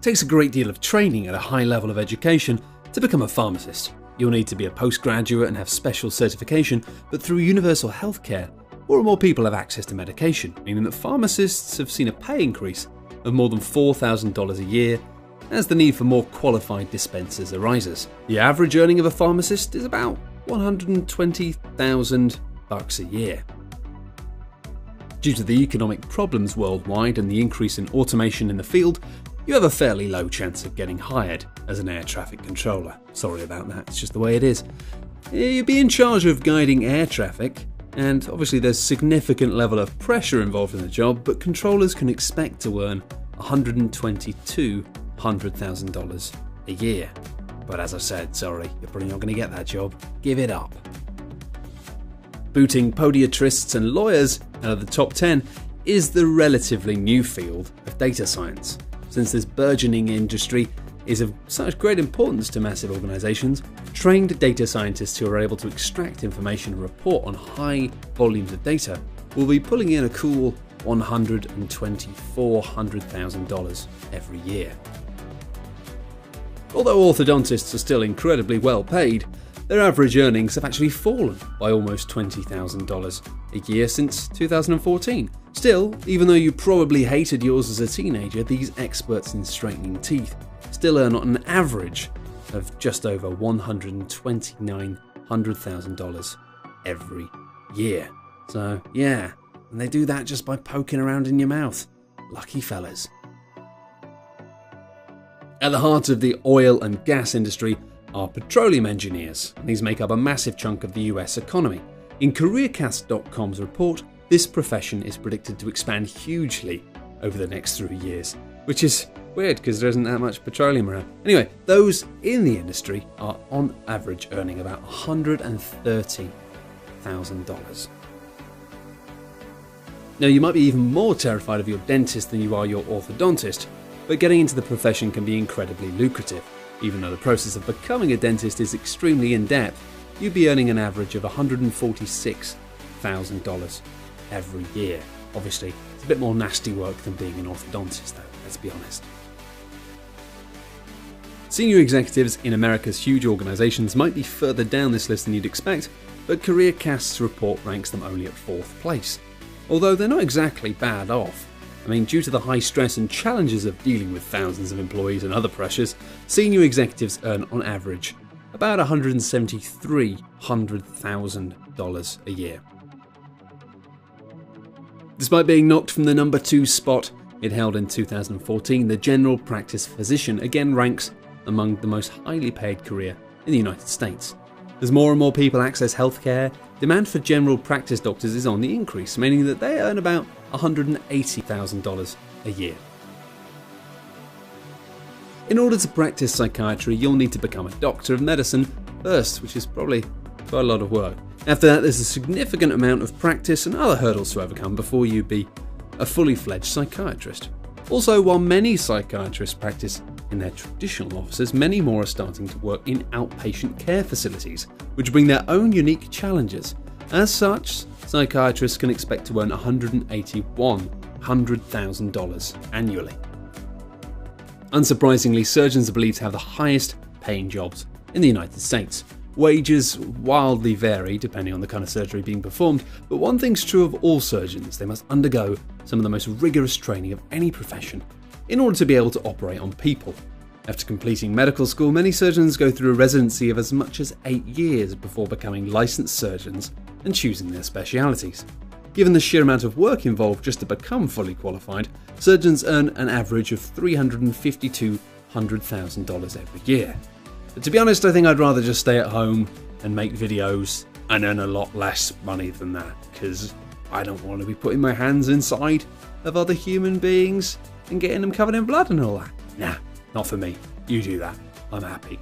takes a great deal of training at a high level of education to become a pharmacist. You'll need to be a postgraduate and have special certification, but through universal healthcare, more and more people have access to medication, meaning that pharmacists have seen a pay increase of more than $4,000 a year as the need for more qualified dispensers arises. The average earning of a pharmacist is about $120,000 a year. Due to the economic problems worldwide and the increase in automation in the field, you have a fairly low chance of getting hired as an air traffic controller. Sorry about that, it's just the way it is. You'd be in charge of guiding air traffic, and obviously there's significant level of pressure involved in the job, but controllers can expect to earn $120,000 to $100,000 a year. But as I said, sorry, you're probably not going to get that job. Give it up. Booting podiatrists and lawyers out of the top 10 is the relatively new field of data science. Since this burgeoning industry is of such great importance to massive organizations, trained data scientists who are able to extract information and report on high volumes of data will be pulling in a cool $124,000 every year. Although orthodontists are still incredibly well paid, their average earnings have actually fallen by almost $20,000 a year since 2014. Still, even though you probably hated yours as a teenager, these experts in straightening teeth still earn on an average of just over $129,000 every year. So yeah, and they do that just by poking around in your mouth. Lucky fellas. At the heart of the oil and gas industry are petroleum engineers, and these make up a massive chunk of the US economy. In CareerCast.com's report, this profession is predicted to expand hugely over the next 3 years, which is weird because there isn't that much petroleum around. Anyway, those in the industry are on average earning about $130,000. Now, you might be even more terrified of your dentist than you are your orthodontist, but getting into the profession can be incredibly lucrative. Even though the process of becoming a dentist is extremely in-depth, you'd be earning an average of $146,000 every year. Obviously, it's a bit more nasty work than being an orthodontist though, let's be honest. Senior executives in America's huge organizations might be further down this list than you'd expect, but CareerCast's report ranks them only at 4th place. Although they're not exactly bad off. I mean, due to the high stress and challenges of dealing with thousands of employees and other pressures, senior executives earn on average about $173,000 a year. Despite being knocked from the number 2 spot it held in 2014, the general practice physician again ranks among the most highly paid career in the United States. As more and more people access healthcare, demand for general practice doctors is on the increase, meaning that they earn about $180,000 a year. In order to practice psychiatry, you'll need to become a doctor of medicine first, which is probably quite a lot of work. After that, there's a significant amount of practice and other hurdles to overcome before you be a fully fledged psychiatrist. Also, while many psychiatrists practice in their traditional offices, many more are starting to work in outpatient care facilities, which bring their own unique challenges. As such, psychiatrists can expect to earn $181,000 annually. Unsurprisingly, surgeons are believed to have the highest paying jobs in the United States. Wages wildly vary depending on the kind of surgery being performed, but one thing's true of all surgeons: they must undergo some of the most rigorous training of any profession in order to be able to operate on people. After completing medical school, many surgeons go through a residency of as much as 8 years before becoming licensed surgeons and choosing their specialities. Given the sheer amount of work involved just to become fully qualified, surgeons earn an average of $350,000 to $100,000 every year. But to be honest, I think I'd rather just stay at home and make videos and earn a lot less money than that, because I don't want to be putting my hands inside of other human beings and getting them covered in blood and all that. Nah, not for me. You do that. I'm happy.